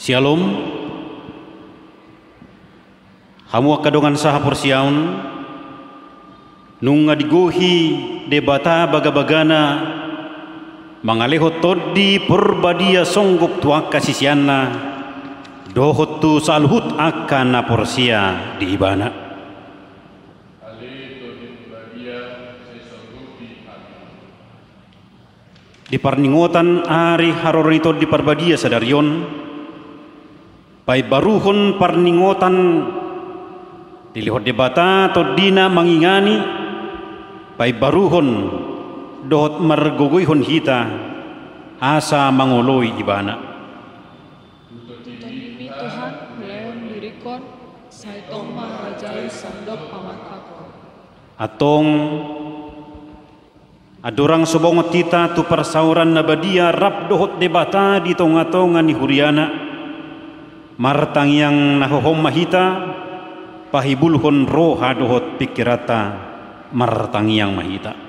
Shalom. Hamu kadongan saha porsiaun nunga digohi debata baga-bagana mangaleho toddi porbadia songgok tuaka sisianna dohotu salhut akan porsia di ibana. Di parningotan ari harorito di parbadia sadarion pai baruhon parningotan dilihot debata todina mangingani pai baruhon dohot margogoyhon hita asa mangoloi ibana. Ini Tuhan leon dirikon saitong marajai sandok pamakakon Atong adorang sobongot tita tu persauran nabadia rap dohot debata di tonga-tonga ni huriana martang yang nahohom mahita pahibulhon roha dohot pikirata martang yang mahita.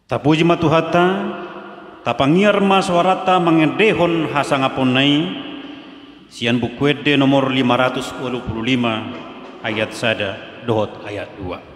Tapuji matuhata tapangiar maswarata mangedehon hasangaponai sian bukwede nomor 525 ayat sada dohot ayat 2.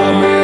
Amen.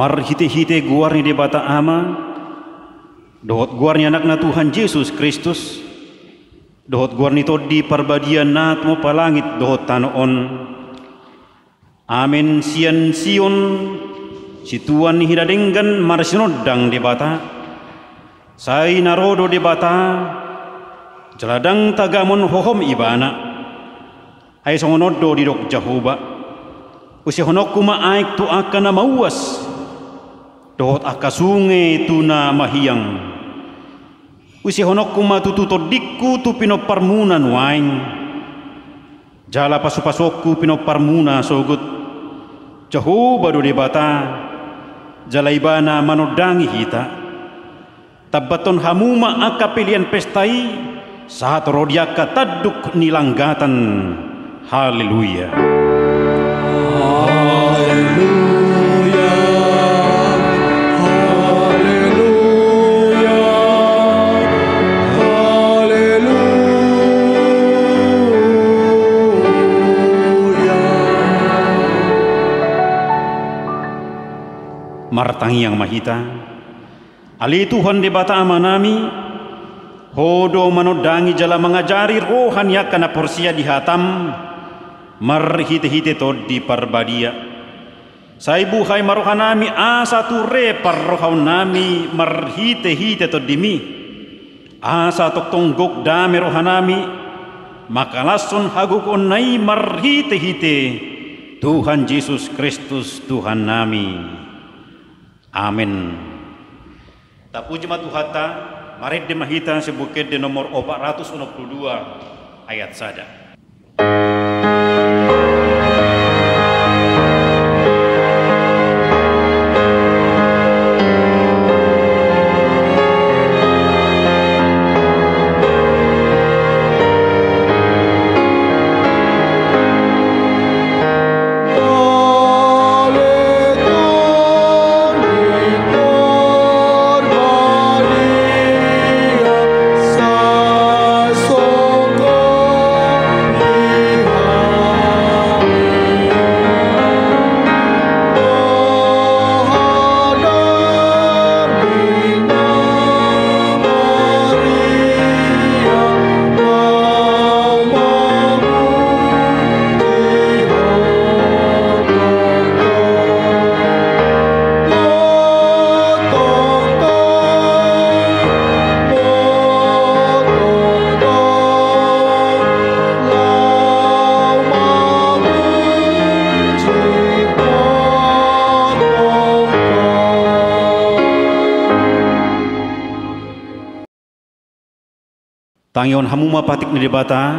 mar hite-hite guarni de bata ama, dohot guarni anakna Tuhan Yesus Kristus, dohot guarni todi parbadian nat mo palangit dohot tanoon. Amin sian sion si Tuhan hidadenggan mar sinodang de bata, sai narodo de bata, jeladang tagamon hohom ibana, ay songonodo di dok Jahoba, usi honok kuma aik tu akana mauas, dohot akasunge tu na mahiyang, usi honok kuma tutu todikku tu pino parmunan waing, jala pasu-pasokku pino parmuna sogut, Jahoba do de bata, jala ibana manodangi hita, tabaton hamuma akapilian pestai, saat rodiaka taduk nilanggatan. Haleluya. Haleluya. Haleluya. Haleluya. Martangi yang mahita, ali Tuhan de bata amanami, hodo manodangi jala mengajari rohan yakana porsia dihatam, mar hite-hite tod di parbadia. Sai buhay marohanami asa ture parrohaunami mar hite-hite tod dimi. Asa toktonggok dame rohanami, makalason hagukon nai mar hite-hite. Tuhan Yesus Kristus Tuhan nami. Amin. Tapuji matuhata, mari demahita sebukit di nomor 462 ayat sada. Tangion hamuma patik ni debata,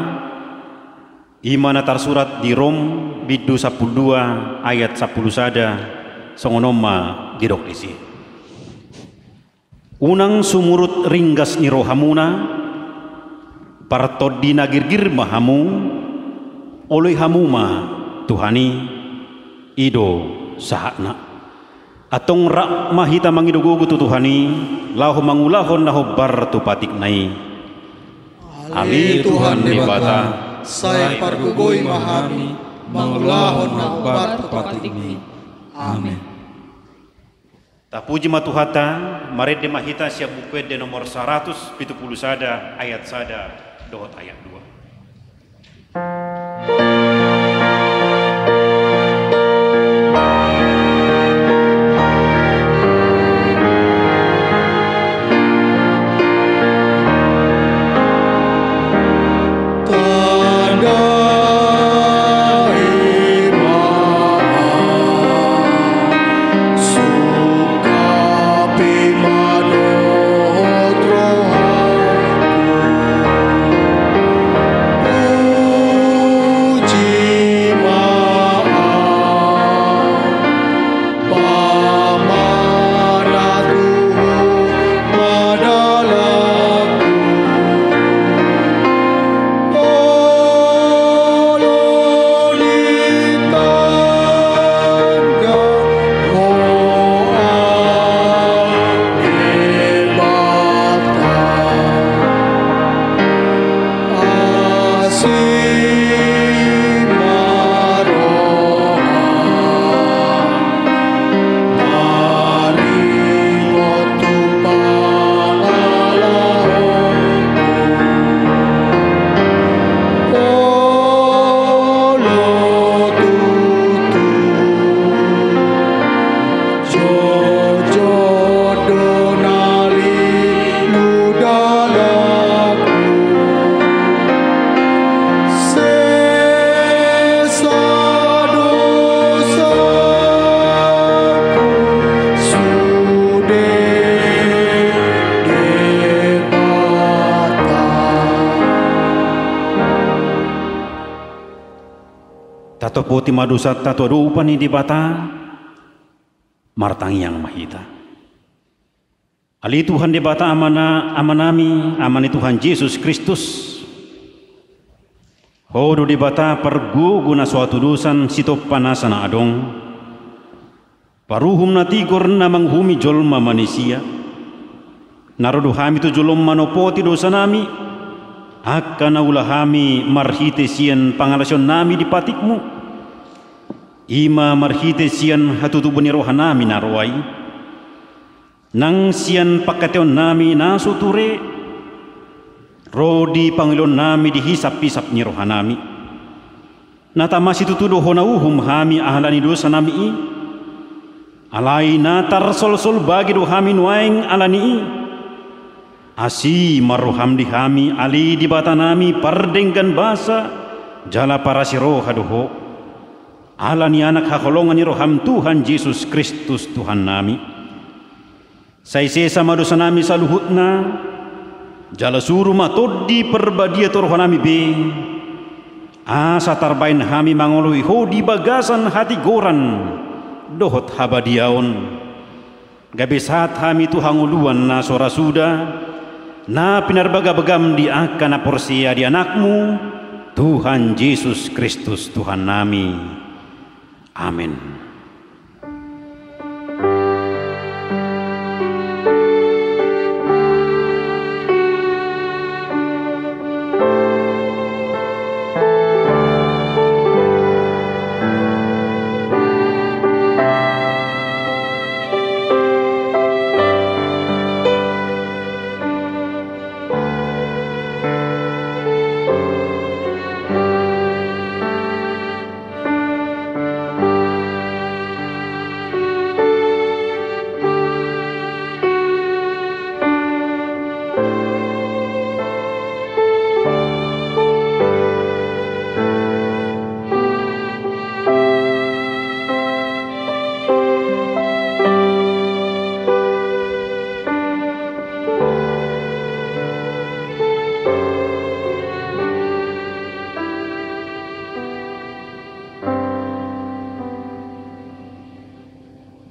imana tarsurat di Rom bidu 12 ayat 10 sada, songonoma gidok disi. Unang sumurut ringgas ni rohamuna, partod dinagirgir mahamu, oleh hamuma Tuhani, ido sahakna. Atong rak mahita mangidugugu tu Tuhani, lahu mangulahon lahu bar tu patik nai. Ali Tuhan di bata, saya pargugoy mahami, mangulahon na ubat patik mi. Amin. Tapuji matuhata, mari demahita siap buku de nomor 170 sada ayat sada dohot ayat 2. Tato poti madusat tato rupani di bata martang yang mahita. Ali Tuhan di bata amanami amani Tuhan Yesus Kristus. Hodo di bata pergu guna suatu dosan sitop panasana adong. Paruhum na tigor na manghumi jolma manusia. Narodo hami tu jolom manopoti dosa nami. Akana ulahami marhite sian pangalasyon nami di patikmu. Ima marhite sian hatutu bani rohanami narwai. Nang sian pakateon nami nasuture. Rodi pangilon nami dihisap-hisap ni rohanami. Natamasi tutudo honauhum hami ahlani dosa nami. Alai natar sol-sol bagi rohami nuaing alani. Asi maruham dihami ali di batanami pardenggan basa jala para siroha doho alani anak hakolongan ni roham Tuhan Yesus Kristus Tuhan nami saise sama dosa nami saluhutna jala suruh matodi perbadia rohanami be asa tarbain hami mangolui ho di bagasan hati goran dohot habadiaon gabe saat hami tu hanguluan na sora sudah na pinarbaga-bagam di akan porsia di anakmu Tuhan Yesus Kristus Tuhan nami. Amin.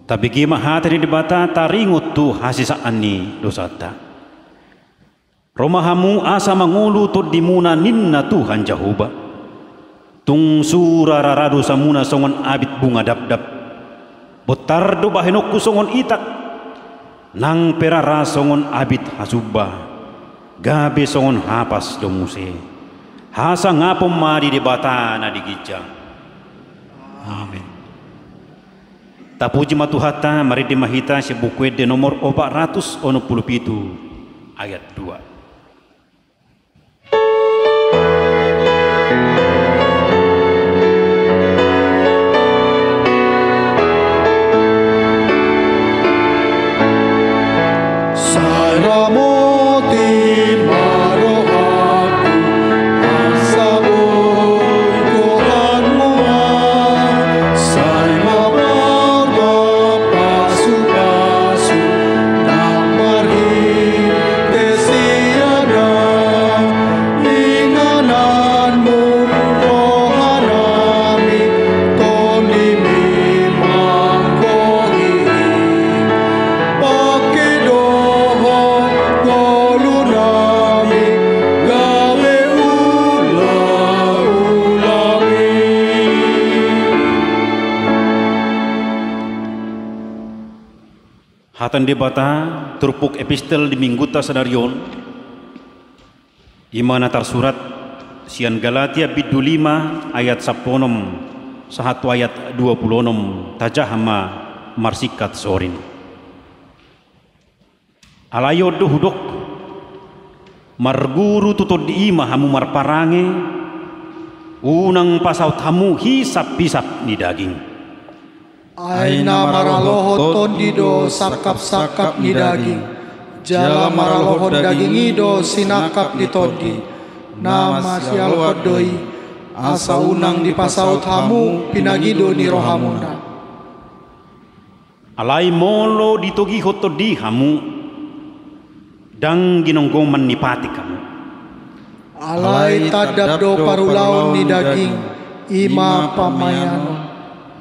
Tapi gima hatri di bata taringut tu hasisaan ni dosata. Romahamu asa mangulu to dimuna ninna Tuhan Jahuba. Tung sura raradu samuna songon abit bunga dap-dap. Botardo bahenokku songon itak. Nang perara songon abit hasubba. Gabe songon hapas domuse. Hasa ngapom mari di bata na digija. Amin. Tapuji matuhata mari dimahita si buku de nomor 497 ayat 2. Hatan debata turpuk epistel di mingguta sadarion imana tarsurat sian Galatia bidu 5 ayat 10 sahatu ayat 26 tajahama marsikat sorin alayo duhudok marguru tutod di ima hamu marparange unang pasaut hamu hisap-hisap ni daging Aina maralohot tondido sakap-sakap ni daging jala maralohot daging ido sinakap di tondi nama sial kodoi asa unang di pasaut hamu pinagido ni rohamuna alai molo ditogi hoto di hamu dang ginonggoman ni pati kamu. Alai tadap do parulaon ni daging ima pamayan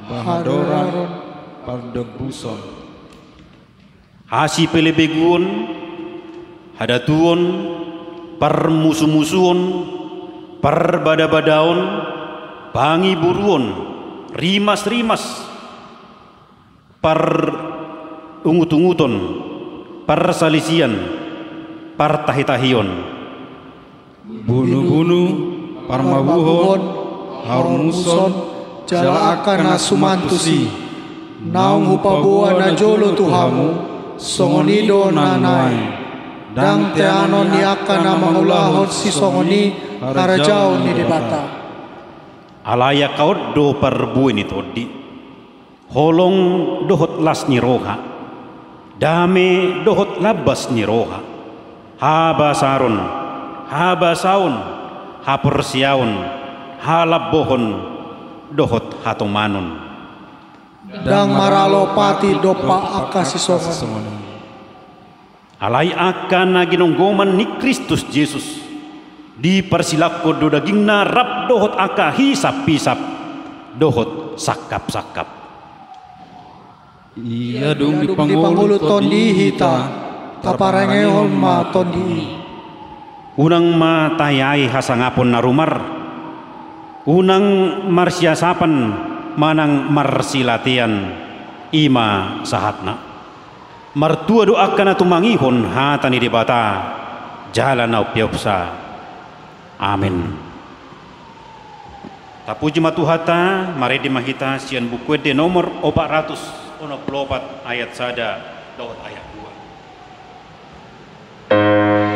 hadoran pardebuson. Hasi pelebeguon hadatuon parmusu-musuon parbada-badaon bangi buruon rimas-rimas par ungut-unguton parsalisian partahitahion bunuh-bunuh parmabuhon harmuson jala akana sumantusi naung hupabuan na jolo tuhamu songonido nanai dang teanon ni akana mangulahon si songoni harajao ni debata. alaya kaot do parbuin itu di holong dohot las ni roha dame dohot labas ni roha habasaron habasaun hapersiaun halabohon dohot hatomanon dang maralopati dopa akasi songon. alai akan ginonggoman ni Kristus Yesus dipersilako do dagingna rap dohot aka hisap-hisap dohot sakap-sakap. Iya dung di panggulu tondi hita taparengeon ma tondi. Unang matayai hasangapon na rumar unang marsiasapan manang marsilatian ima sahatna martua doakan na tumangihon hata ni debata jalan na upiopsa. Amin. Tapuji matuhata mari dimahita sian buku de nomor 464 ayat sada dot ayat 2.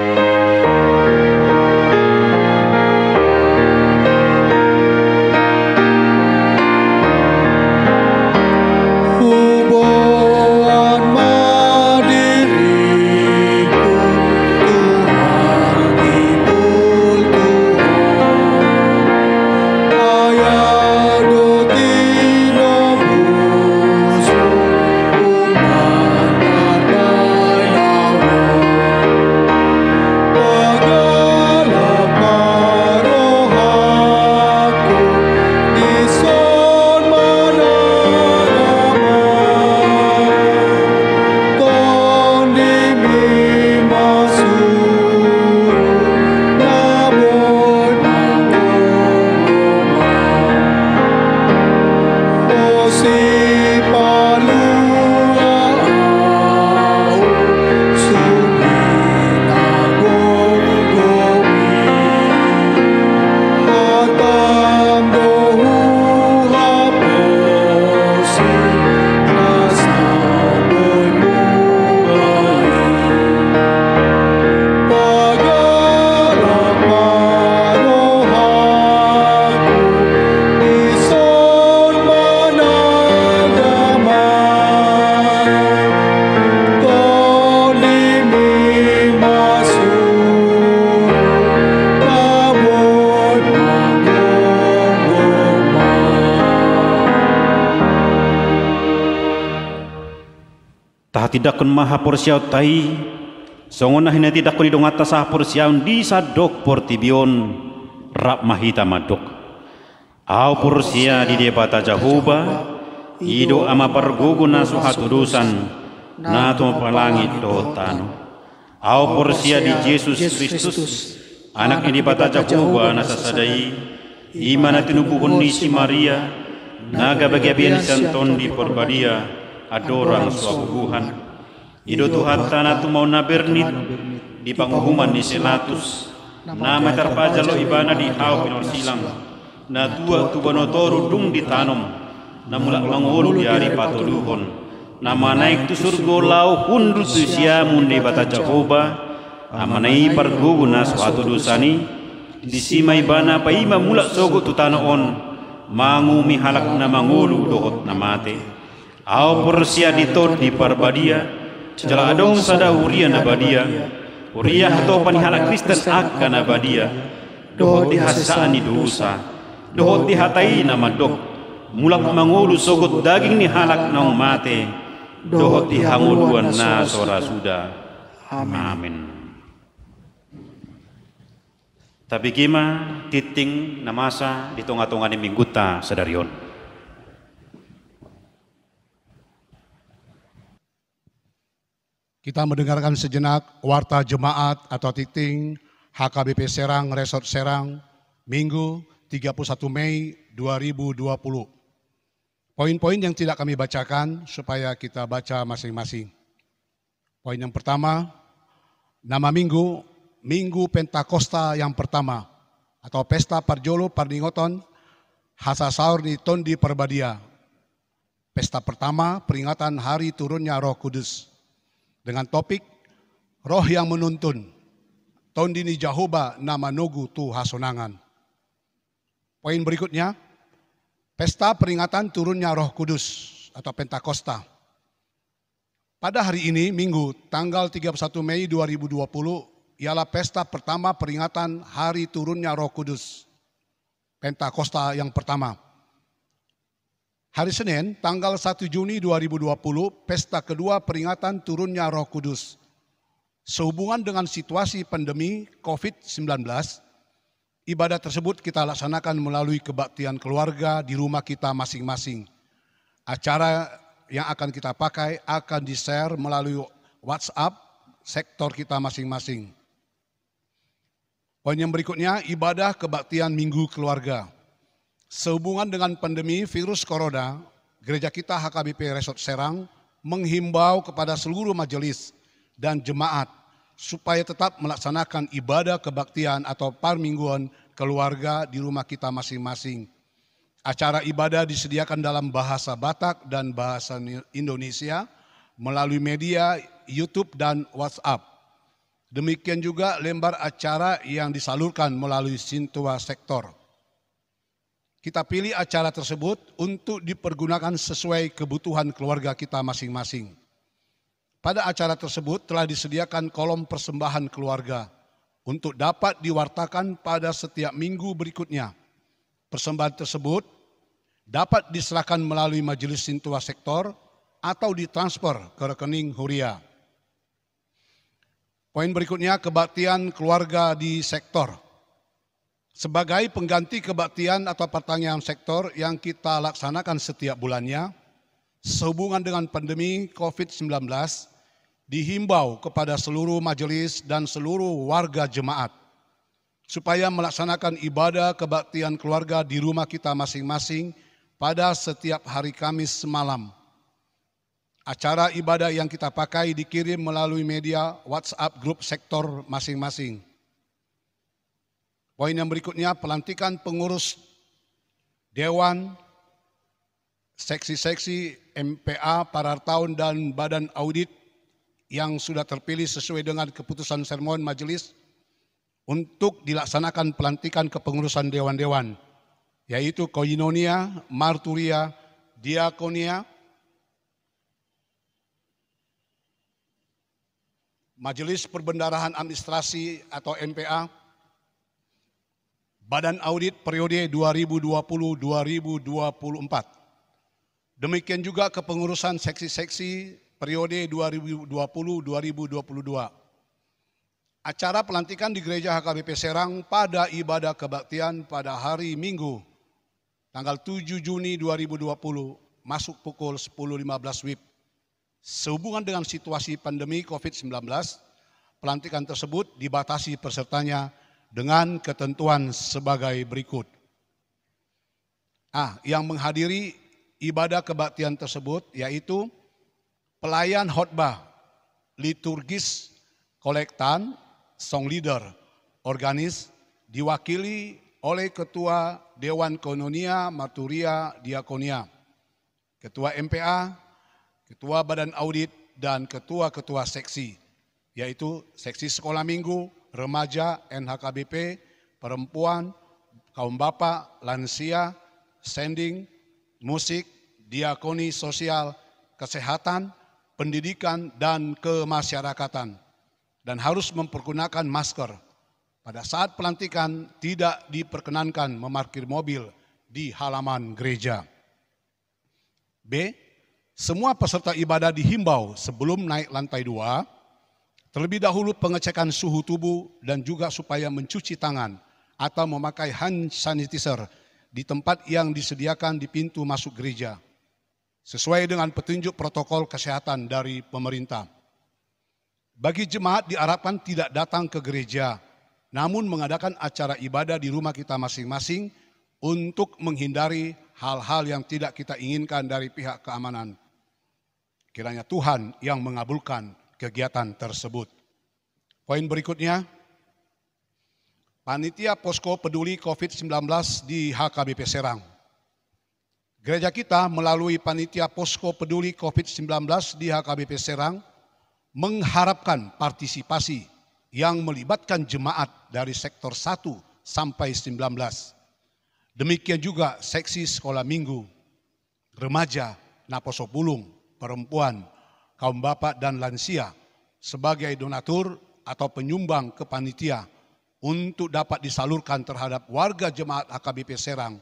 Tidak kun maha porsiaw tai songonah hina tidak kun idong atas sah porsiaw di sadok portibion rap mahita madok au porsia di debata jahuba ido ama perguguna suhatudusan nato palangit dotano au porsia di Yesus Kristus anak ini debata jahuba nasasadai imana tinubuhun ni si Maria naga bagian santon di porbadia adorang suabuhan ido Tuhan tanah tu mau nabernit di panghuman di selatus nama terpaja lo ibana di hau pinor silang na tua tu banotoru dung ditanom na mulak mangolu di hari patoduhon nama naik tu surgo lau hundu tu siamun di bata Jehovah nama naik pergugu na suatu dosani di sima ibana pa ima mulak sogo tu tanoon mangu mihalak na mangolu dohot na mate au porsia ditod di parbadia jala adong sada uria na badia uria hato panihala Kristen akan na badia dohot dihasaan ni dosa dohot dihatai na madok mulak mangulu sogot daging ni halak naung mate dohot dihanguduan na sora sudah. Amin. Tapi kima titing namasa di tonga-tonga ni mingguta sadarion. Kita mendengarkan sejenak warta jemaat atau titing HKBP Serang, Resort Serang, Minggu 31 Mei 2020. Poin-poin yang tidak kami bacakan supaya kita baca masing-masing. Poin yang pertama, nama minggu, Minggu Pentakosta yang pertama atau Pesta Parjolo Pardingoton Hasasaur di Tondi Perbadia. Pesta pertama peringatan hari turunnya Roh Kudus dengan topik Roh yang menuntun. Tondi ni Jahoba nama Nogu tu Hasonangan. Poin berikutnya, Pesta peringatan turunnya Roh Kudus atau Pentakosta. Pada hari ini, Minggu, tanggal 31 Mei 2020, ialah pesta pertama peringatan hari turunnya Roh Kudus, Pentakosta yang pertama. Hari Senin, tanggal 1 Juni 2020, pesta kedua peringatan turunnya Roh Kudus. Sehubungan dengan situasi pandemi COVID-19, ibadah tersebut kita laksanakan melalui kebaktian keluarga di rumah kita masing-masing. Acara yang akan kita pakai akan di-share melalui WhatsApp sektor kita masing-masing. Poin yang berikutnya, ibadah kebaktian Minggu Keluarga. Sehubungan dengan pandemi virus corona, gereja kita HKBP Resort Serang menghimbau kepada seluruh majelis dan jemaat supaya tetap melaksanakan ibadah kebaktian atau parmingguan keluarga di rumah kita masing-masing. Acara ibadah disediakan dalam bahasa Batak dan bahasa Indonesia melalui media YouTube dan WhatsApp. Demikian juga lembar acara yang disalurkan melalui Sintua Sektor. Kita pilih acara tersebut untuk dipergunakan sesuai kebutuhan keluarga kita masing-masing. Pada acara tersebut telah disediakan kolom persembahan keluarga untuk dapat diwartakan pada setiap minggu berikutnya. Persembahan tersebut dapat diserahkan melalui majelis Sintua Sektor atau ditransfer ke rekening Huria. Poin berikutnya, kebaktian keluarga di sektor. Sebagai pengganti kebaktian atau pertanyaan sektor yang kita laksanakan setiap bulannya, sehubungan dengan pandemi COVID-19, dihimbau kepada seluruh majelis dan seluruh warga jemaat supaya melaksanakan ibadah kebaktian keluarga di rumah kita masing-masing pada setiap hari Kamis malam. Acara ibadah yang kita pakai dikirim melalui media WhatsApp grup sektor masing-masing. Poin yang berikutnya, pelantikan pengurus Dewan, seksi-seksi MPA, Parartaun dan Badan Audit yang sudah terpilih sesuai dengan keputusan sermon majelis untuk dilaksanakan pelantikan kepengurusan dewan-dewan, yaitu Koinonia, Marturia, Diakonia, Majelis Perbendaharaan Administrasi atau MPA, Badan Audit periode 2020-2024. Demikian juga kepengurusan seksi-seksi periode 2020-2022. Acara pelantikan di Gereja HKBP Serang pada ibadah kebaktian pada hari Minggu, tanggal 7 Juni 2020, masuk pukul 10.15 WIB. Sehubungan dengan situasi pandemi COVID-19, pelantikan tersebut dibatasi pesertanya dengan ketentuan sebagai berikut. Yang menghadiri ibadah kebaktian tersebut yaitu pelayan khotbah, liturgis, kolektan, song leader, organis, diwakili oleh Ketua Dewan Koinonia, Marturia, Diakonia, Ketua MPA, Ketua Badan Audit, dan Ketua-Ketua Seksi, yaitu Seksi Sekolah Minggu, Remaja, NHKBP, Perempuan, Kaum Bapak, Lansia, Sending, Musik, Diakoni Sosial, Kesehatan, Pendidikan, dan Kemasyarakatan. Dan harus mempergunakan masker. Pada saat pelantikan tidak diperkenankan memarkir mobil di halaman gereja. B. Semua peserta ibadah dihimbau sebelum naik lantai 2, terlebih dahulu pengecekan suhu tubuh dan juga supaya mencuci tangan atau memakai hand sanitizer di tempat yang disediakan di pintu masuk gereja, sesuai dengan petunjuk protokol kesehatan dari pemerintah. Bagi jemaat diharapkan tidak datang ke gereja, namun mengadakan acara ibadah di rumah kita masing-masing untuk menghindari hal-hal yang tidak kita inginkan dari pihak keamanan. Kiranya Tuhan yang mengabulkan kegiatan tersebut. Poin berikutnya, Panitia Posko Peduli COVID-19 di HKBP Serang. Gereja kita melalui Panitia Posko Peduli COVID-19 di HKBP Serang mengharapkan partisipasi yang melibatkan jemaat dari sektor 1 sampai 19. Demikian juga seksi sekolah minggu, remaja, naposo pulung, perempuan, kaum bapak dan lansia sebagai donatur atau penyumbang ke panitia untuk dapat disalurkan terhadap warga jemaat HKBP Serang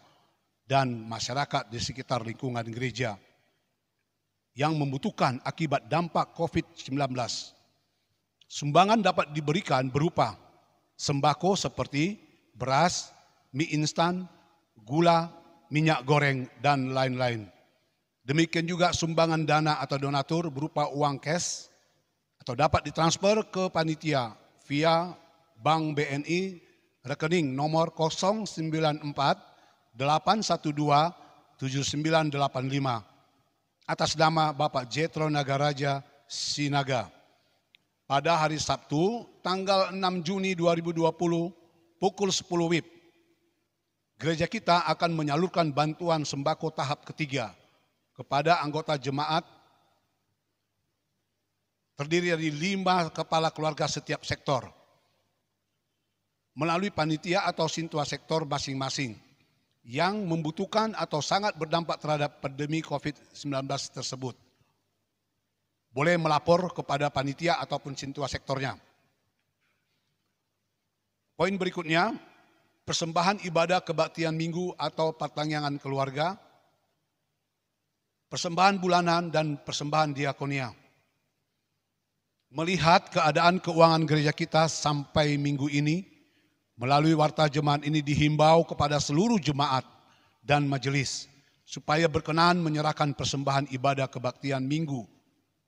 dan masyarakat di sekitar lingkungan gereja yang membutuhkan akibat dampak COVID-19. Sumbangan dapat diberikan berupa sembako seperti beras, mie instan, gula, minyak goreng, dan lain-lain. Demikian juga sumbangan dana atau donatur berupa uang cash atau dapat ditransfer ke panitia via Bank BNI rekening nomor 094 812 7985 atas nama Bapak Jetro Nagaraja Sinaga. Pada hari Sabtu tanggal 6 Juni 2020 pukul 10 WIB, gereja kita akan menyalurkan bantuan sembako tahap ketiga kepada anggota jemaat terdiri dari 5 kepala keluarga setiap sektor melalui panitia atau sintua sektor masing-masing yang membutuhkan atau sangat berdampak terhadap pandemi COVID-19 tersebut. Boleh melapor kepada panitia ataupun sintua sektornya. Poin berikutnya, persembahan ibadah kebaktian minggu atau pertanggungan keluarga, persembahan bulanan dan persembahan diakonia. Melihat keadaan keuangan gereja kita sampai minggu ini, melalui warta jemaat ini dihimbau kepada seluruh jemaat dan majelis supaya berkenan menyerahkan persembahan ibadah kebaktian minggu,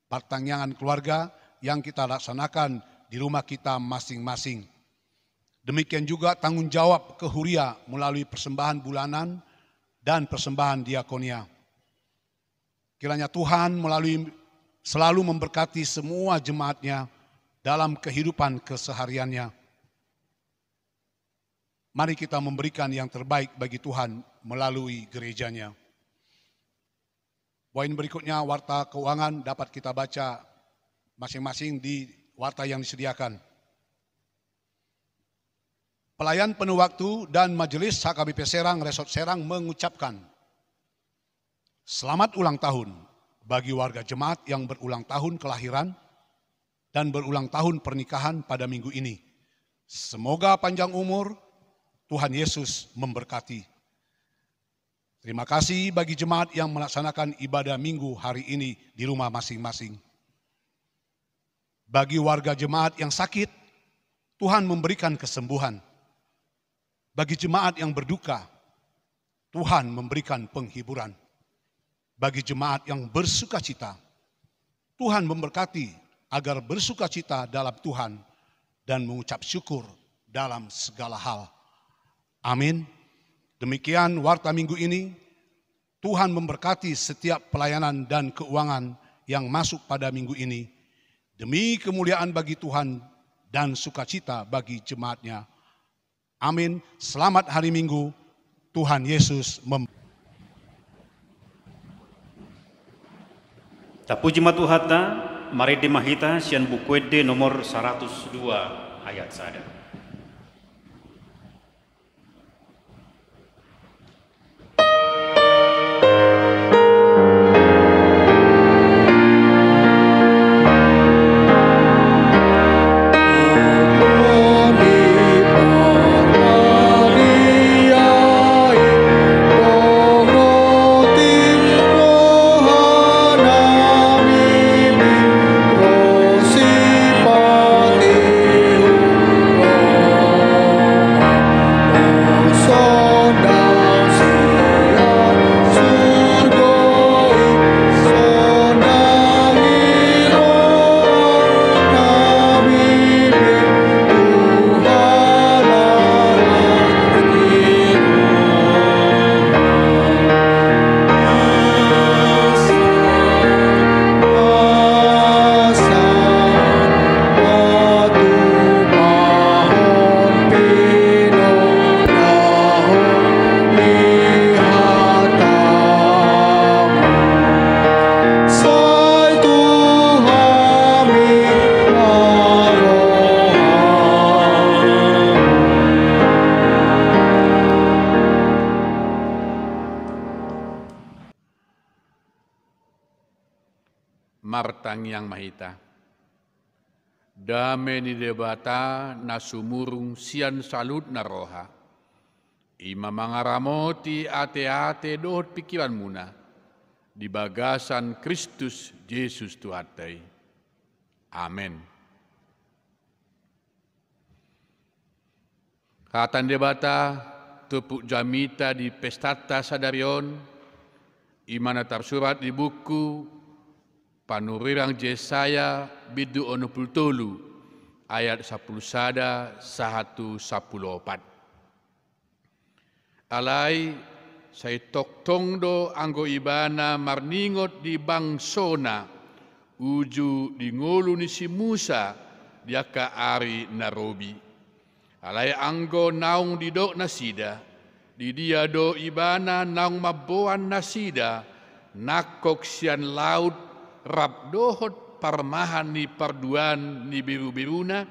pertanggungan keluarga yang kita laksanakan di rumah kita masing-masing. Demikian juga tanggung jawab kehuria melalui persembahan bulanan dan persembahan diakonia. Kiranya Tuhan selalu memberkati semua jemaatnya dalam kehidupan kesehariannya. Mari kita memberikan yang terbaik bagi Tuhan melalui gerejanya. Poin berikutnya, warta keuangan dapat kita baca masing-masing di warta yang disediakan. Pelayan penuh waktu dan majelis HKBP Serang Resort Serang mengucapkan selamat ulang tahun bagi warga jemaat yang berulang tahun kelahiran dan berulang tahun pernikahan pada minggu ini. Semoga panjang umur, Tuhan Yesus memberkati. Terima kasih bagi jemaat yang melaksanakan ibadah minggu hari ini di rumah masing-masing. Bagi warga jemaat yang sakit, Tuhan memberikan kesembuhan. Bagi jemaat yang berduka, Tuhan memberikan penghiburan. Bagi jemaat yang bersukacita, Tuhan memberkati agar bersukacita dalam Tuhan dan mengucap syukur dalam segala hal. Amin. Demikian warta minggu ini. Tuhan memberkati setiap pelayanan dan keuangan yang masuk pada minggu ini. Demi kemuliaan bagi Tuhan dan sukacita bagi jemaatnya. Amin. Selamat hari Minggu. Tuhan Yesus memberkati. Tapuji matuhata, mari dimahita sian bukuede nomor 102 ayat sada. Sang Yang Mahita. Dame ni debata na sumurung sian salut na roha. Ima mangaramoti ate-ate dohot pikiran muna. Di bagasan Kristus Yesus Tuhatai. Amin. Katan debata tepuk jamita di pestata sadarion. Imana tersurat di buku Panurirang Yesaya bidu 63 ayat 10 sada 114. Alai saya toktong do anggo ibana marningot di bangsona uju di ngolu ni si Musa diaka ari narobi. Alai anggo naung di dok nasida di dia do ibana naung maboan nasida nakok sian laut rab dohot parmahan ni parduan ni biru-biruna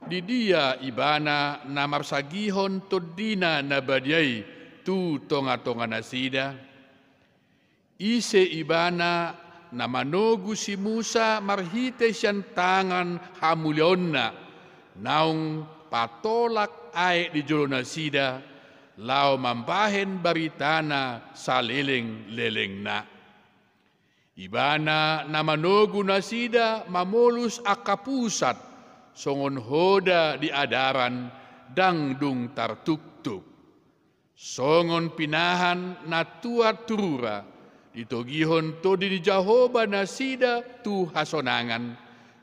di dia ibana namar sagihon todina nabadiai tu tonga-tonga nasida ise ibana namanogu si Musa marhite sian tangan hamulionna naung patolak ae di jolo nasida lau mambahen baritana saleleng-leleng na. Ibana namanogu nasida mamolus akapusat songon hoda di adaran dangdung tartuk-tuk. Songon pinahan na tuat turura ditogihon to di Jahoba nasida tu hasonangan.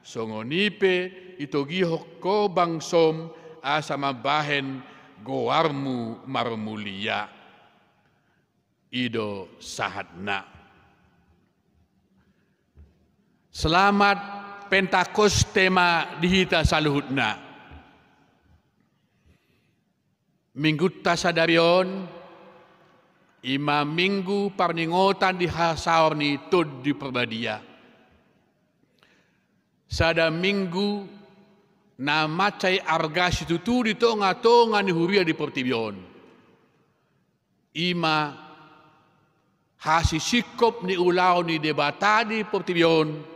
Songon ipe itogihok ko bangsom asa mabahen goarmu marmulia. Ido sahatna. Selamat Pentakostema dihita saluhutna. Minggu tasadarion, ima minggu parningotan di hasaur ni tud di perbadia. Sada minggu na macai argas itu tu di tonga-tonga ni huria di pertibion. Ima hasisikop ni ulau ni debata di pertibion.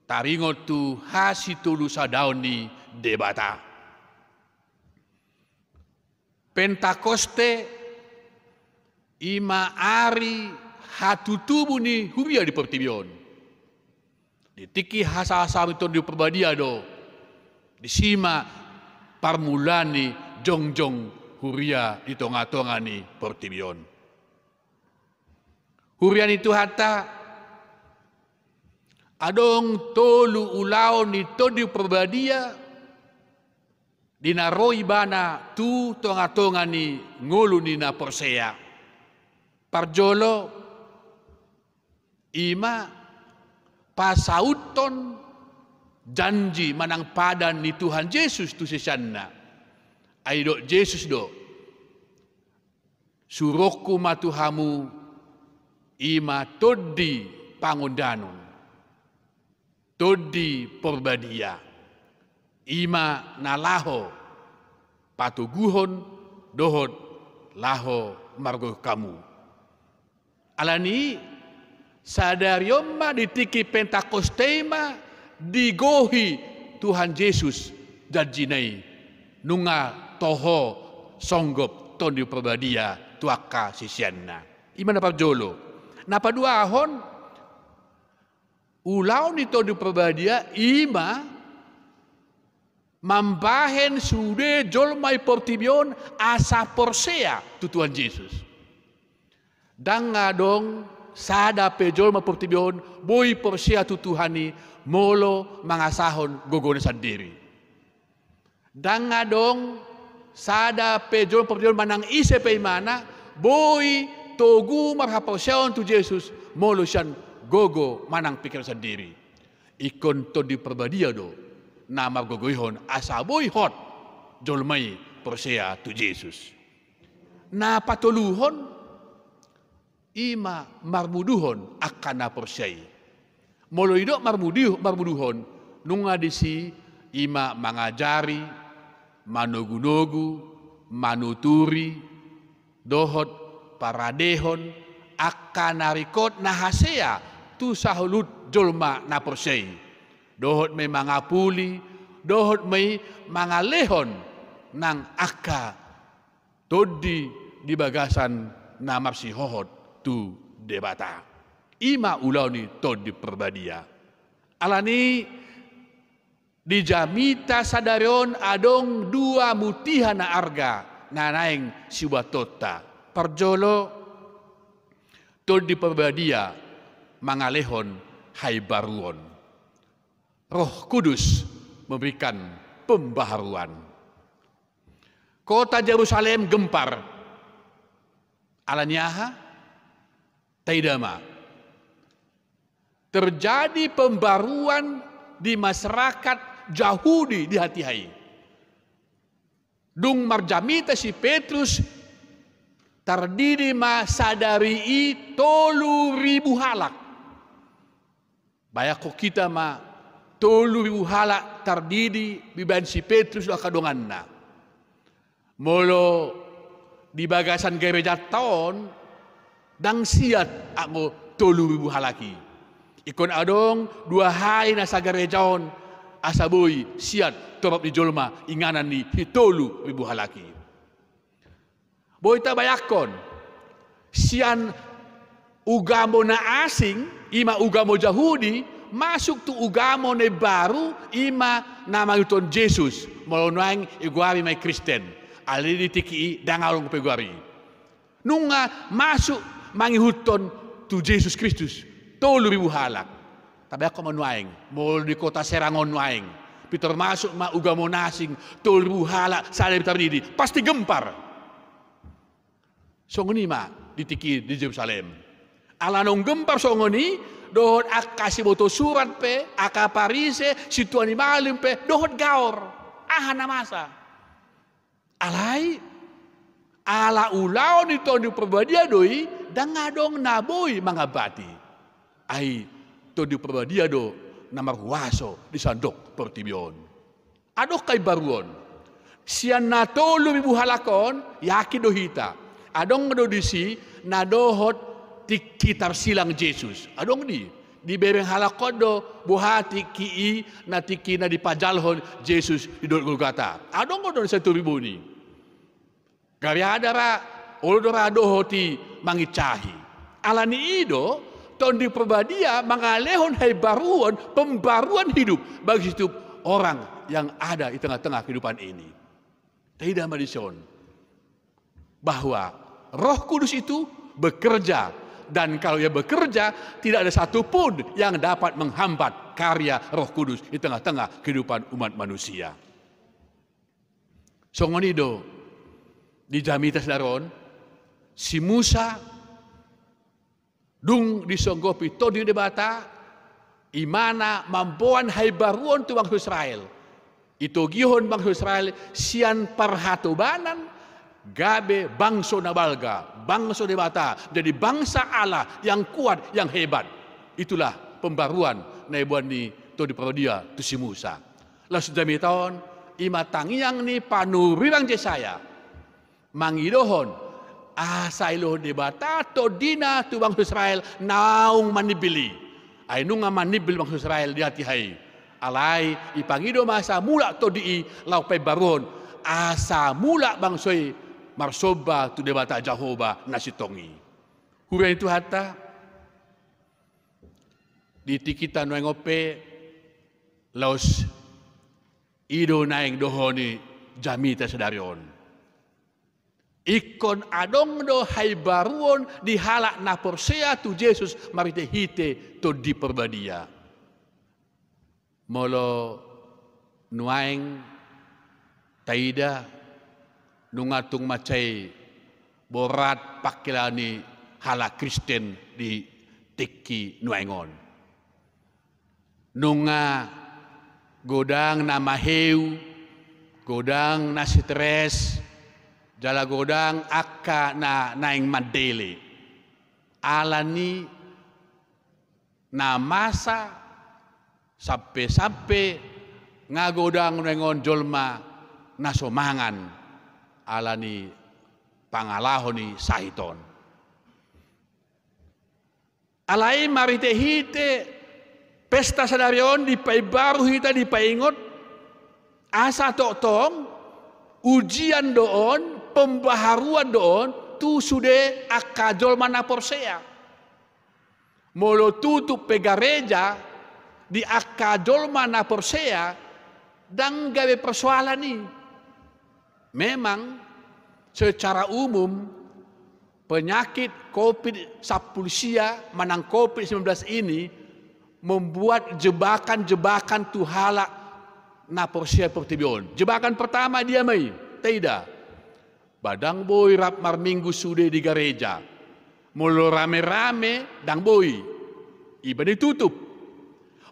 Taringot tu hasi tulu sadaun ni debata. Pentakoste ima ari hatutubu ni huria di pertibion. Ditiki hasa-hasa itu di perbadia do. Disima parmulani jongjong huria di tonga-tonga ni pertibion. Hurian itu hatta adong tolu ulau ni todi perbadia dinaroi bana tu tonga-tonga ni ngulu ni na porsea. Parjolo ima pasauton janji manang padan ni Tuhan Yesus tu sesanna. Aido Yesus do. Suroku matuhamu ima todi pangundanun. Todi perbadia. Ima nalaho patuguhon dohot laho margo kamu. Alani sadariomma ditiki Pentakostema digohi Tuhan Yesus janjinai nunga toho songgop tondi perbadia tuaka sisianna. Ima napa jolo. Napa dua ahon ulau ni tondi perbadia ima mambahen sude jolmai portibion asa porsea tu Tuhan Yesus. Dan ngadong sada pe jolma portibion boy porsea tu Tuhani molo mangasahon gogone sendiri. Dan ngadong sada pe jolma portibion manang ise pe mana boy togu marhaporseon tu Yesus molo sian gogo manang pikir sendiri. Ikon to di perbadia do nama gogoihon asa boy hot jolmai porsea tu Yesus. Na patoluhon ima marmuduhon akan na porsei. Molo ido marmuduhon nunga disi ima mangajari manogu-nogu manuturi dohot paradehon akan narikot nahasea tu sahulut jolma na persei. Dohot may mga puli, dohot may mga lehon ng aka todi di bagasan na marsihohot tu debata. Ima ulaw ni todi perbadia. Alani di jamita sadarion adong dua mutihan na arga na naing siwatota. Parjolo todi perbadia mga lehon hay baruon. Roh Kudus memberikan pembaharuan. Kota Yerusalem gempar. Alaniaha, taidama. Terjadi pembaruan di masyarakat Yahudi di hati hai. Dung marjamita si Petrus tardidi ma sadari 3.000 halak. Bayako kita ma 3.000 halak tardidi biban si Petrus akadongan na. Molo di bagasan gereja tahun dang siat ako 3.000 halaki. Ikon adong 2 hari nasa gerejaon asaboy siat torop di jolma inganan ni 3.000 halaki. Boy tabayakon sian ugamo na asing ima ugamo Yahudi masuk tu ugamo na baru ima nama yuton Jesus molonang iguari may Kristen. Ali ditiki dangalong peguari. Nunga masuk mangihuton tu Jesus Kristus 3.000 halak. Tapi ako manuaing, mol di kota Serangon nuaing. Peter masuk ma ugamo nasing 3.000 halak sada bitardidi pasti gempar. Songoni ma ditiki di Yerusalem. Alanong gempar songoni dohot akasi boto surat pe akaparise situ animalim pe dohot gaor ahana masa. Alai ala ulau ni toni perbadia doi dan ngadong naboy mga bati ay toni perbadia do namarwaso di sandok pertibion adok kay baruon sian na 3.000 halakon yakin do hita adong do disi nadohot tikitar silang Jesus adong di bereng halakon do buhati ki na tiki na di pajalhon Jesus di dol Golgota. Adong do sa 1.000 ni. Gari adara oldora dohoti mangicahi. Alani ido ton di perbadia mangalehon hai baruan pembaruan hidup bagi setiap orang yang ada di tengah-tengah kehidupan ini. Tidak madison bahwa Roh Kudus itu bekerja. Dan kalau ia bekerja, tidak ada satupun yang dapat menghambat karya Roh Kudus di tengah-tengah kehidupan umat manusia. Songonido di Jamitas Daron, si Musa dung disonggopi to di debata, imana mampuan hai baruon tu bangsa Israel. Itu gihon bangsa Israel sian perhatubanan gabe bangsa nabalga, bangsa debata, jadi bangsa Allah yang kuat, yang hebat. Itulah pembaruan na ibuan ni to di parodia tu si Musa. Lah sudah tahun imatangiang ni panurirang Yesaya mangidohon asailohon debata to dina tu bangsa Israel naung manibili. Ay nunga manibil bangsa Israel di hati hai. Alai ipangido masa mula to di lau pe baruon asa mula bangsoi marsoba tu debata Jehovah nasitongi. Hura itu hatta di tikita ngope laos ido naing dohoni jamita sedarion. Ikon adong do hai baruon di halak na persea tu Jesus marite hite to di perbadia. Molo nuaing taida nungatung macai borat pakilani halak Kristen di tiki nuaingon. Nunga godang na maheu, godang na stres, jala godang akka na naing madele. Alani na masa sampai ngagodang nuaingon jolma nasomangan alani pangalahoni sahiton. Alai marite hite pesta sadarion di pai baru kita di paingot asa tong ujian doon pembaharuan doon tu sudah akajol mana porsea molo tutup pegareja di akajol mana porsea dan gawe persoalan ini. Memang secara umum penyakit COVID-19 manang COVID-19 ini membuat jebakan-jebakan tuhala na porsia pertibion. Jebakan pertama dia mai, tidak. Badang boy rap mar minggu sudah di gereja. Molo rame-rame dang boy. Iba ditutup.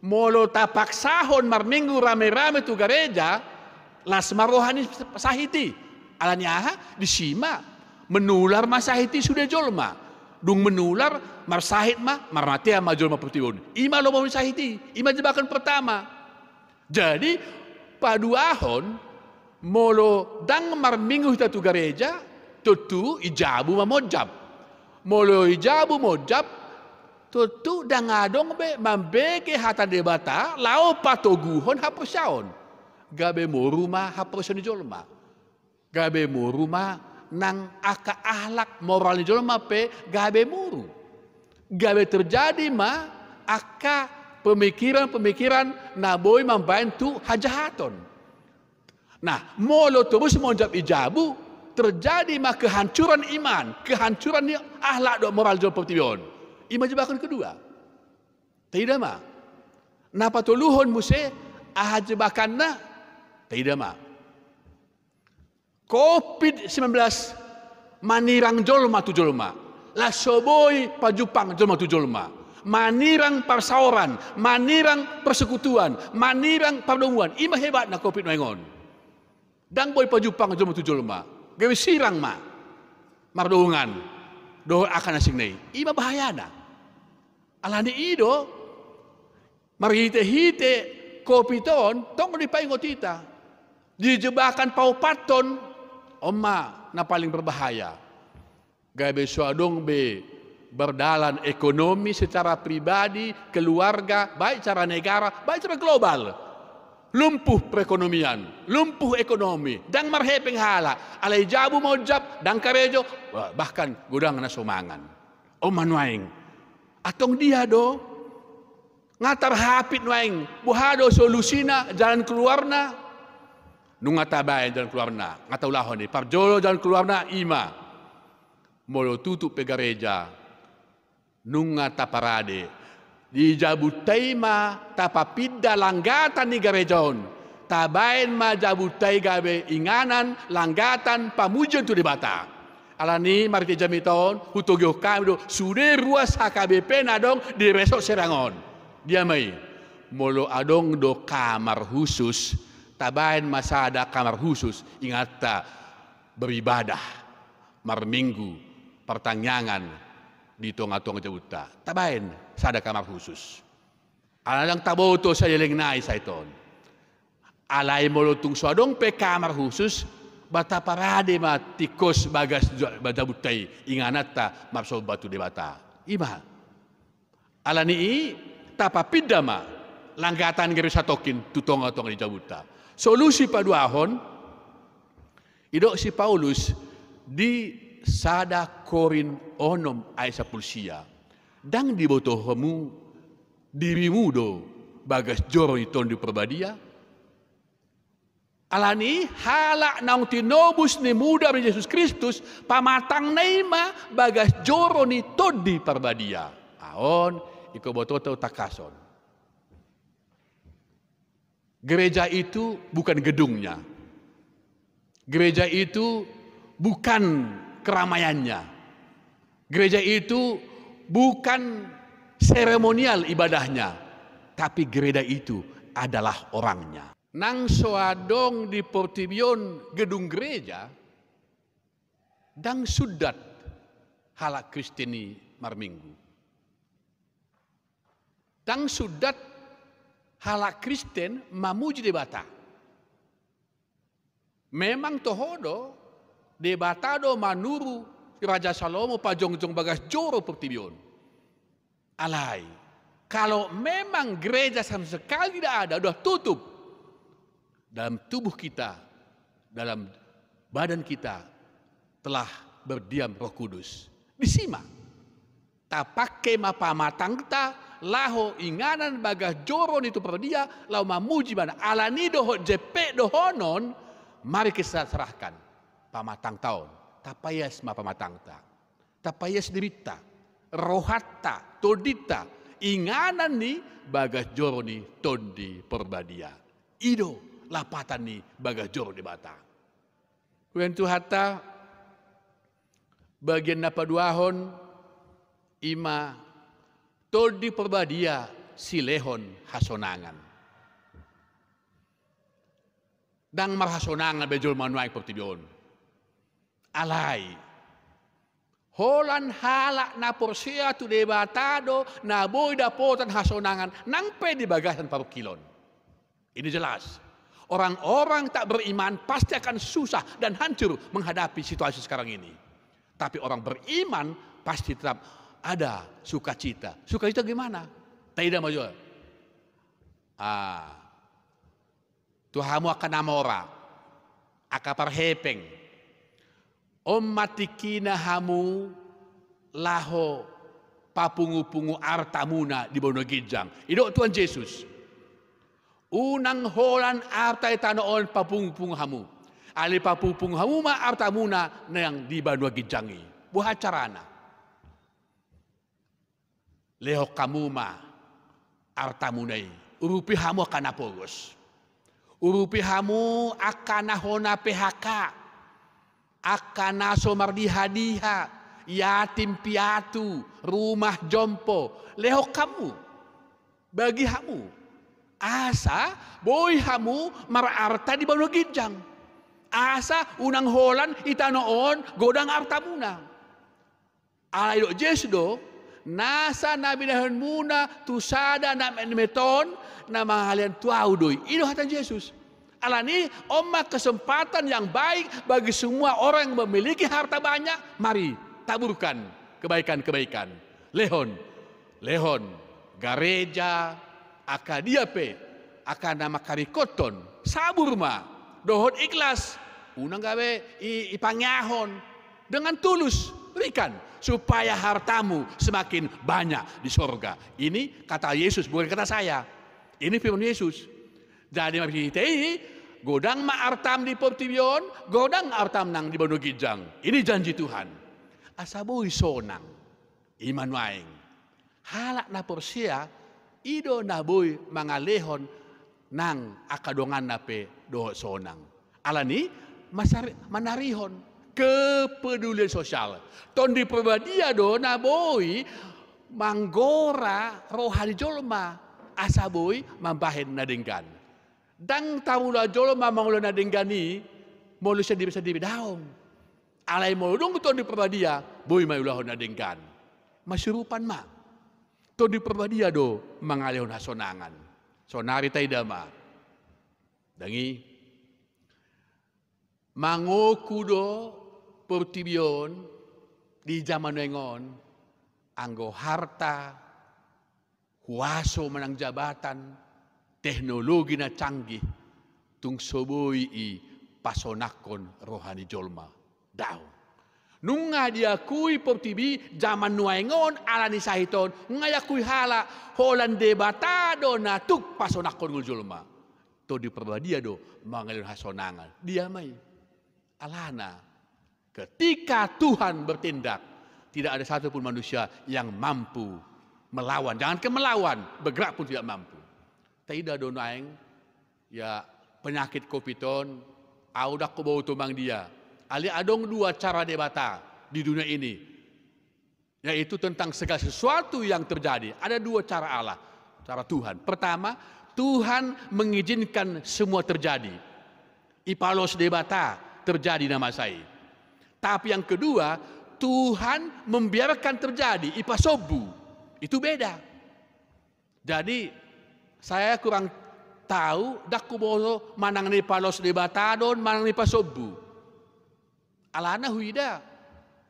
Molo tapak sahon mar minggu rame-rame tu gereja, las marohani sahiti. Alanya disima menular masahiti sudah jolma. Dung menular marsahit marmatea ma jolma pertibion. Ima lo mau sahiti, ima jebakan pertama. Jadi paduahon molo dang mar minggu kita tu gereja tutu ijabu mamojab. Molo ijabu mojab tutu dang adong be mambeke hata debata lao patoguhon hapusaon. Gabe moruma hapusaon jolma. Gabe moruma nang aka ahlak moral jolma pe gabe muru. Gabe terjadi aka pemikiran-pemikiran naboy membantu hajahaton. Nah, molo terus monjab ijabu terjadi kehancuran iman, kehancuran ahlak do moral jol pertibion. Ima jebakan kedua. Tidak napa toluhon muse jebakanna tidak COVID-19 manirang jolma tu jolma. La soboy pajupang jolma tu jolma. Manirang persauran, manirang persekutuan, manirang perdomuan. Ima hebat na COVID mengon. Dang boy pajupang jolma tu jolma. Gawe sirang mardungan. Do akan asing nei. Ima bahaya na. Alani ido marhite-hite COVID ton tong dipaingot kita. Dijebakan paupaton Oma na paling berbahaya. Gabe suadong be berdalan ekonomi secara pribadi, keluarga, baik secara negara, baik secara global. Lumpuh perekonomian, lumpuh ekonomi, dang marhepeng hala, alai jabu mojab, dang karejo, bahkan gudang na sumangan. Oma nuaing, atong dia do, ngatar hapit nuaing, buhado solusina, jalan keluarna, nunga tabayan jalan keluarna, ngataulahon ni, parjolo jalan keluarna ima, molo tutup pegareja, nunga taparade, di jabutai tapapida langgatan ni garejon, tabayan jabutai gabe inganan, langgatan, pamujan tu debata. Alani marti jamiton, hutogyo kami do, sudah ruas HKBP nadong di resort Serangon. Dia mai, molo adong do kamar khusus, tabayan masada kamar khusus, ingat beribadah, mar minggu, pertanyaan di tonga-tonga jabuta. Tabayan sada kamar khusus. Alang taboto saya lengnai saiton. Alai molotung suadong pe kamar khusus, bata parade tikos bagas jabutai, inganata marso batu debata. Ima. Alani tapapidama langgatan geri satokin tutonga-tonga di jabuta. Solusi paduahon idok si Paulus di sada Korin onom aisa pulsia dang di botohemu dirimu do bagas joro iton di perbadia alani halak naung tinobus ni muda dari Yesus Kristus pamatang neima bagas joro ni ton di perbadia aon iko bototo takason. Gereja itu bukan gedungnya. Gereja itu bukan keramaiannya. Gereja itu bukan seremonial ibadahnya. Tapi gereja itu adalah orangnya. Nang soadong di Portibion gedung gereja, dang sudat halak Kristeni marminggu. Dang sudat halak Kristen mamuji debata. Memang tohodo debata do manuru Raja Salomo pajongjong bagas joro pertibion. Alai Kalau memang gereja sama sekali tidak ada, sudah tutup. Dalam tubuh kita, dalam badan kita telah berdiam Roh Kudus. Disimak. Tak pakai mapa matang kita, laho inganan bagas joron itu perdia, lau mamuji mana. Alani doho jepek dohonon, mari kita serahkan. Pamatang tahun. Tapayas mapa matang ta. Tapayas dirita. Rohatta, todita. Inganan ni bagas joro ni tondi perbadia. Ido lapatan ni bagas joro di bata. Kuentu hatta bagian napa duahon ima tondi perbadia silehon hasonangan. Dang marhasonangan bejol manuai pertibion. Alai. Holan halak na porsia tu debatado na boy dapotan hasonangan nangpe di bagasan parukilon. Ini jelas. Orang-orang tak beriman pasti akan susah dan hancur menghadapi situasi sekarang ini. Tapi orang beriman pasti tetap ada sukacita. Sukacita gimana? Tidak maju. Tuhamu akan namora. Akapar hepeng. Om matikina hamu laho papungu-pungu artamuna di bono gijang. Itu Tuhan Yesus. Unang holan arta itanoon papungu-pungu hamu. Ali papungu hamu ma artamuna na yang di bono gijangi. Buah carana. Leho kamu ma artamunai. Urupi hamu akan apogos. Urupi hamu akan nahona PHK. Akana somardi hadiha, yatim piatu, rumah jompo, leho kamu, bagi hamu, asa boy hamu mararta di bawah gijang, asa unang holan itanoon godang artamuna, alai do jesdo, nasa nabi nahon muna tusada na meton na mahalian tuaudoi, ino hatan Yesus. Alani omma kesempatan yang baik bagi semua orang yang memiliki harta banyak. Mari taburkan kebaikan-kebaikan. Lehon, gareja, akadiape, akana karikoton, saburma, dohon ikhlas, unang gawe ipangahon dengan tulus berikan supaya hartamu semakin banyak di sorga. Ini kata Yesus, bukan kata saya. Ini firman Yesus. Jadi godang ma artam di Portibion, godang artam nang di Bono Gijang. Ini janji Tuhan. Asaboy sonang, iman waing. Halak na porsia, ido na boy mangalehon nang akadongan nape do sonang. Alani manarihon kepedulian sosial. Ton di perbadia do na boy manggora rohani jolma asaboy mambahen nadenggan. Dang tawula jolma mangulo nadenggani mulu sedih daom. Alai moludong ton di perbadia boy mayulahon nadenggan. Masyurupan ma. Ton di perbadia do mangalehon hasonangan. Sonari taidama. Dangi mangoku do Portibion di zaman wengon anggo harta huaso menang jabatan teknologi na canggih tung soboi i pasonakon rohani jolma daw nunga diakui Portibi zaman nuaingon alani sahiton ngayakui hala holan debatado na tuk pasonakon ngul jolma to di perbadia do mangalun hasonangan dia mai alana ketika Tuhan bertindak tidak ada satupun manusia yang mampu melawan, jangan ke melawan, bergerak pun tidak mampu. Tidak do naeng ya penyakit kopiton audak ko bau tumang dia. Ali adong dua cara debata di dunia ini. Yaitu tentang segala sesuatu yang terjadi. Ada dua cara Allah, cara Tuhan. Pertama, Tuhan mengizinkan semua terjadi. Ipalos debata terjadi nama saya. Tapi yang kedua, Tuhan membiarkan terjadi ipasobu. Itu beda. Jadi saya kurang tahu dakku boso manang ni palos debatadon manang ni pasobu. Alana huida.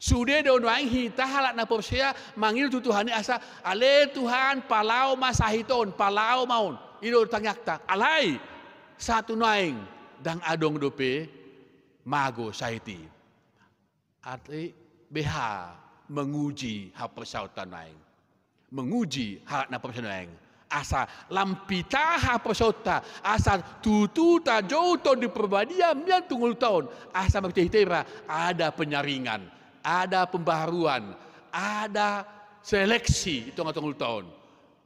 Sudah do noaing hita halak na Persea manggil tu Tuhan asa ale Tuhan palau masahiton palau maun ido tanyakta alai satu noaing dang adong dope mago sahiti ati beha menguji hal persautan noaing menguji halak na Persea noaing asa lampita ha persauta asa tutu ta jauh di perbadia mian tungul tahun asa makitera ada penyaringan, ada pembaharuan, ada seleksi itu ngatong tahun.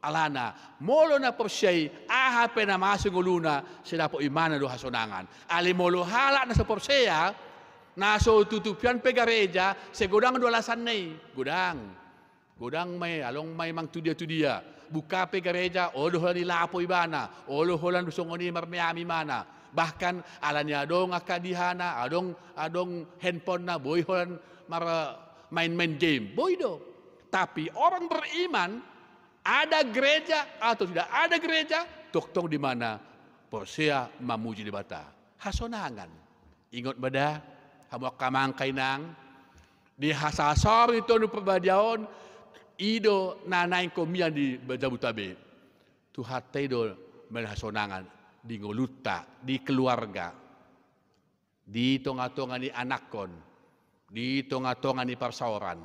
Alana molo na Persei aha pena masuk nguluna sedapo imana do hasonangan. Ali molo halak na sa Persea na so tutupian pe gereja segodang do alasan nei. Godang may along may mang tu dia. Buka pe gereja olo holan ilapo ibana, olo holan dusongoni marmiami mana. Bahkan alanya adong akadihana, adong handphone na boy holan main-main game, boido. Tapi orang beriman ada gereja atau tidak ada gereja, tong di mana Persea mamuji di bata. Hasonangan. Ingat beda, hamuak kamangkay nang di hasasar itu nu perbadiaon ido nanaing komian di Bajabutabe. Tuhatay do menghasonangan di ngoluta, di keluarga, di tonga-tonga ni anakon, di tonga-tonga ni persauran.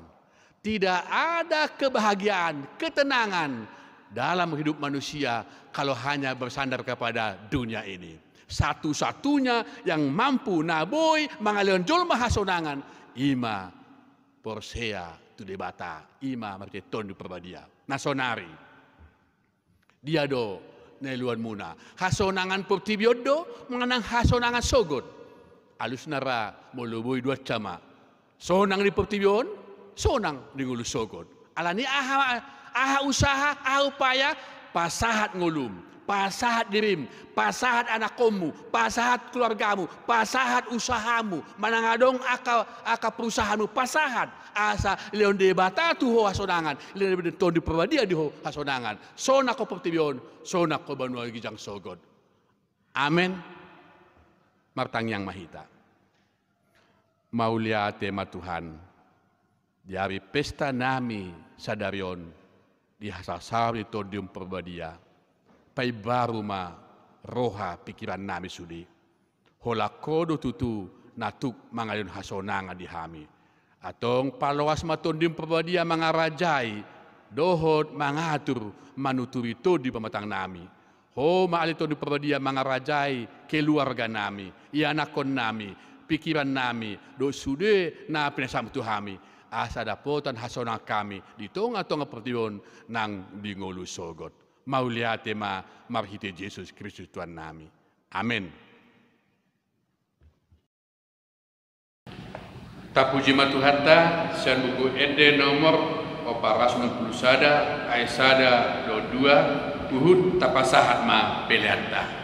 Tidak ada kebahagiaan, ketenangan dalam hidup manusia kalau hanya bersandar kepada dunia ini. Satu-satunya yang mampu naboy mangalion jolma hasonangan ima Persea tu debata, ima marketon di perbadia. Nasonari. Dia do neluan muna. Hasonangan portibiodo mengenang hasonangan sogot. Alus nara moluboy dua cama. Sonang di portibion, sonang di ngulu sogot. Alani aha usaha, aha upaya, pasahat ngulum, pasahat dirim, pasahat anak komu, pasahat keluargamu, pasahat usahamu, manangadong aka perusahaanmu, pasahat. Asa leon debata tu ho hasonangan, leon ton di perbadia di ho hasonangan. Sona ko portibion, sona ko banua gijang sogot. Amen. Martang yang mahita. Maulia tema Tuhan, dari pesta nami sadarion di hasasar itu dium perbadia, pai baru ma roha pikiran nami sudi, hola kodo tutu natuk mangayun hasonanga di hami, atong palawas maton dium perbadia mangarajai, dohot mangatur manuturi to di pematang nami, ho maalito di perbadia mangarajai keluarga nami, ianakon nami, pikiran nami, do sude na pinasam tuhami, asa dapotan hasona kami di tonga-tonga pertiun nang dingolu sogot. Mauliate ma marhite Yesus Kristus Tuhan nami. Amin. Tapuji ma Tuhan ta, sian buku ede nomor oparas 90 sada, aisada 22, uhud tapasahat ma peleanta.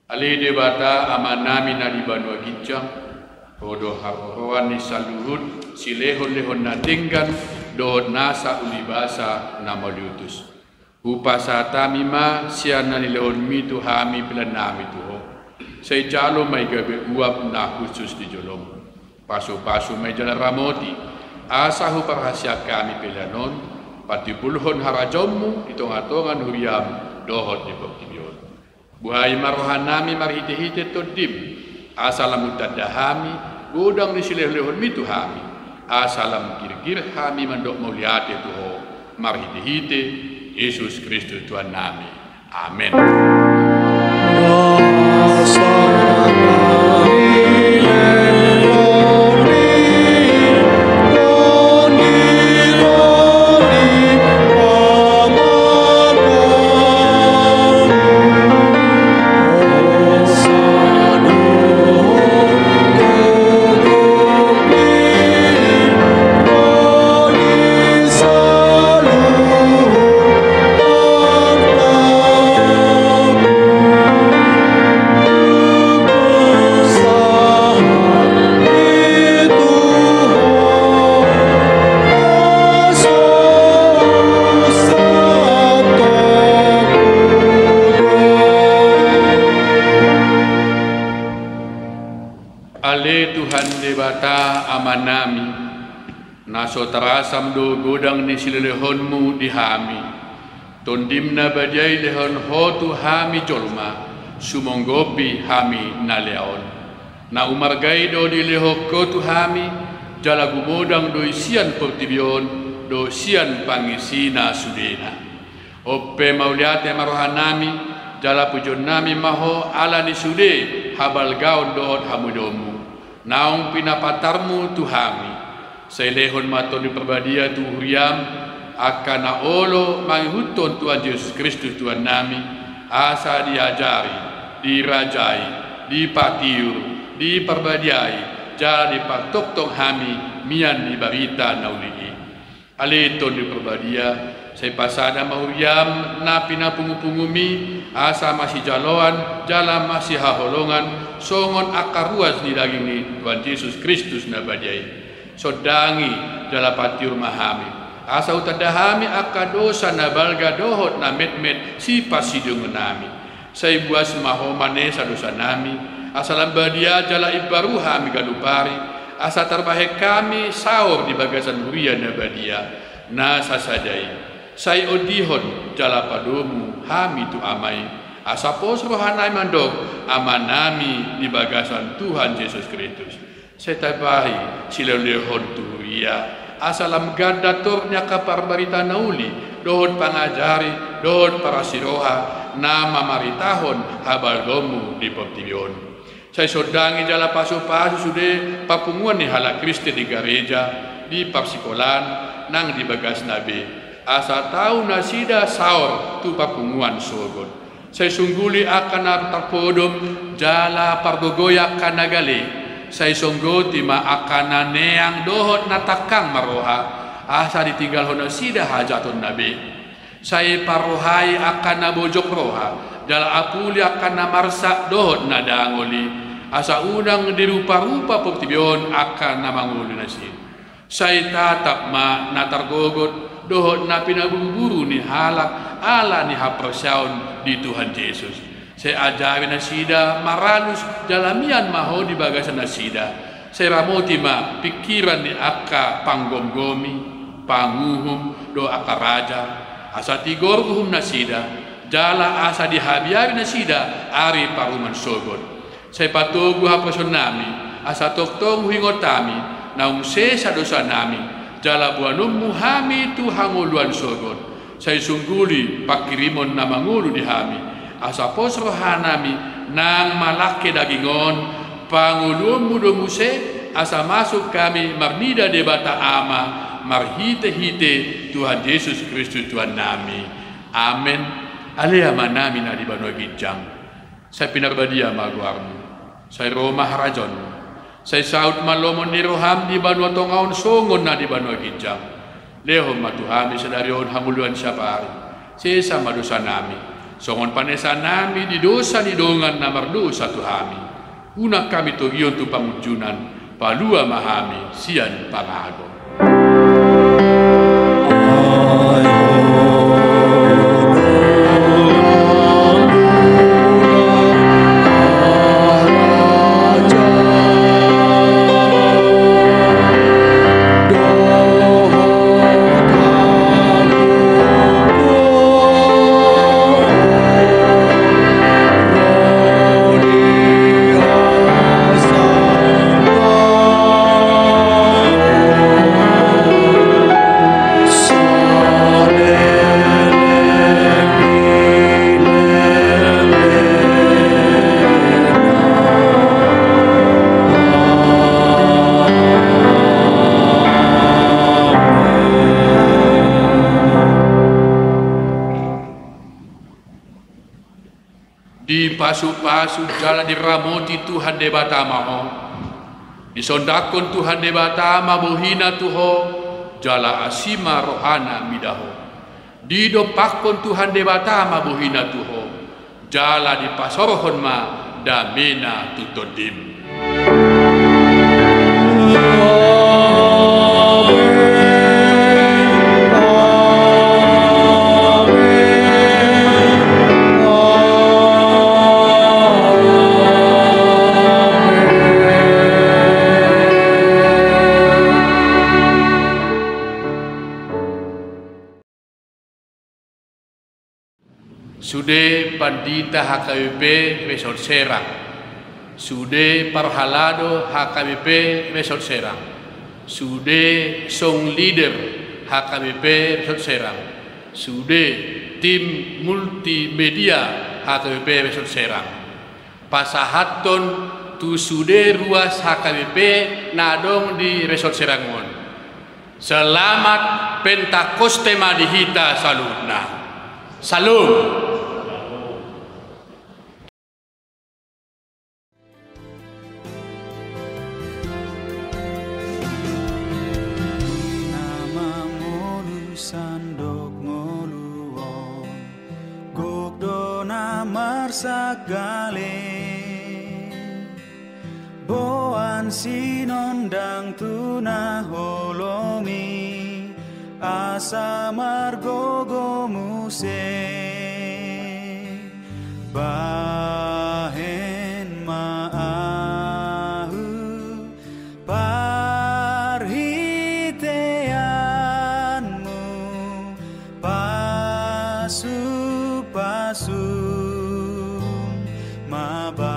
Ali debata amanami na di Banua Gijang, rodo haroan ni saluhut silehon-lehon na tinggan dohot nasa ulibasa na maliutus. Upasa tamima siya na nilehon mitu hami pilan nami tuho. Say jalo may gabi uap na khusus di jolom. Pasu-pasu may jalan ramoti. Asa hu parahasya kami pilanon. Pati pulhon harajommu itong-atongan huriyam dohot di Buktibion. Buhay marohan nami marhite-hite todim. Asalam utadahami godang di sileh-lehon mitu hami. Asalam kir-kir hami mandok muliate tuho marhite-hite Yesus Kristus Tuhan nami. Amin. Ale Tuhan debata amanami, naso terasam do godang ni silelehonmu dihami, tondimna bajai lehon hotu hami jolma, sumonggopi hami naleon. Na umargai do di leho kotu hami, jala gumodang do isian Portibion, do sian pangisina sudena. Oppe mauliate marohanami, jala pujon nami maho ala ni sude, habal gaon dohot hamudomu. Naung pinapatarmu Tuhami, sailehon maton di perbadia tu huriam, akan na olo manghuton Tuhan Yesus Kristus Tuhan nami, asa diajari, dirajai, dipatiur, diperbadiai, jala dipatok-tok hami, mian di barita naulii. Aleton di perbadia, saya pasada mahuriam, napi na pungu-pungumi, asa masih jaloan, jala masih haholongan, songon akar ruas di daging ni Tuhan Yesus Kristus nabadiai. Sodangi jala patiur mahami. Asa utadahami akadosa nabalga dohot na met-met si pasidung nami. Say buas mahomane sa dosa nami. Asa lambadia jala ibaru hami gadupari. Asa terbahe kami saur di bagasan huria nabadia. Nasa sadai. Say odihon jala padomu hami tu amai. Asa pos rohanai mandok amanami di bagasan Tuhan Yesus Kristus. Setabahi silelehon turia. Asalam gadatornya kapar barita nauli. Dohon pangajari, dohon para siroha. Nama maritahon habal domu di Portibion. Saya sodangi jala pasu-pasu sude papunguan ni hala Kristi di gereja, di papsikolan, nang di bagas nabi. Asa tahu nasida saur tu papunguan sogon. Saya sungguli akan terpodom jala pardogoyak kanagale. Saya songgoti ma akan neang dohot natakang maroha. Asa ditinggal hona sida hajatun nabi. Saya parohai akan nabojok roha. Jala apuli akan namarsak dohot nadangoli. Asa unang dirupa-rupa Portibion akan namanguli nasi. Saya tatap ma natargogot. Dohot na pinaburu-buru ni halak ala ni hapersaun di Tuhan Yesus. Saya ajari na sida maralus dalamian maho di bagasan na sida. Saya ramoti ma pikiran ni akka panggomgomi, panguhum do akka raja. Asa tigorhum na sida, jala asa dihabiari na sida ari paruman sogot. Saya patugu hapason nami, asa toktong huingotami, naung sesa dosa nami. Jala buanum muhami tu hanguluan sogon. Saya sungguli pakirimon na mangulu di hami. Asa pos rohanami nang malake dagingon. Pangulum mudo muse asa masuk kami marnida debata ama. Marhite-hite Tuhan Yesus Kristus Tuhan nami. Amin. Aliyama nami na di Banua Gijang. Saya pinarbadia maguarmu. Saya Roma harajon. Saya saud malomon ni roham di Banua Tongaon songon na di Banua Gijang. Lehom matuhami sadarion hamuluan syapari. Sesa madosa nami. Songon panesa nami di dosa di dongan namar dosa Tuhami. Una kami togion tu pamujunan, palua mahami sian pangago. Di pasu-pasu jalan diramoti Tuhan debatama ho. Disondakon Tuhan debatama bohina tuho jala asima rohana midaho. Didopakon Tuhan debatama bohina tuho jala dipasorohon ma damena tutodim. Sude pandita HKBP Resort Serang, sude parhalado HKBP Resort Serang, sude song leader HKBP Resort Serang, sude tim multimedia HKBP Resort Serang, pasahaton tu sude ruas HKBP nadong di Resort Serangon. Selamat Pentakoste Madihita salutna. Salam. Sandok ngoluon gogdo namar sagale boan sinondang tuna holomi asa margogo muse bahen maahu pasu-pasu maba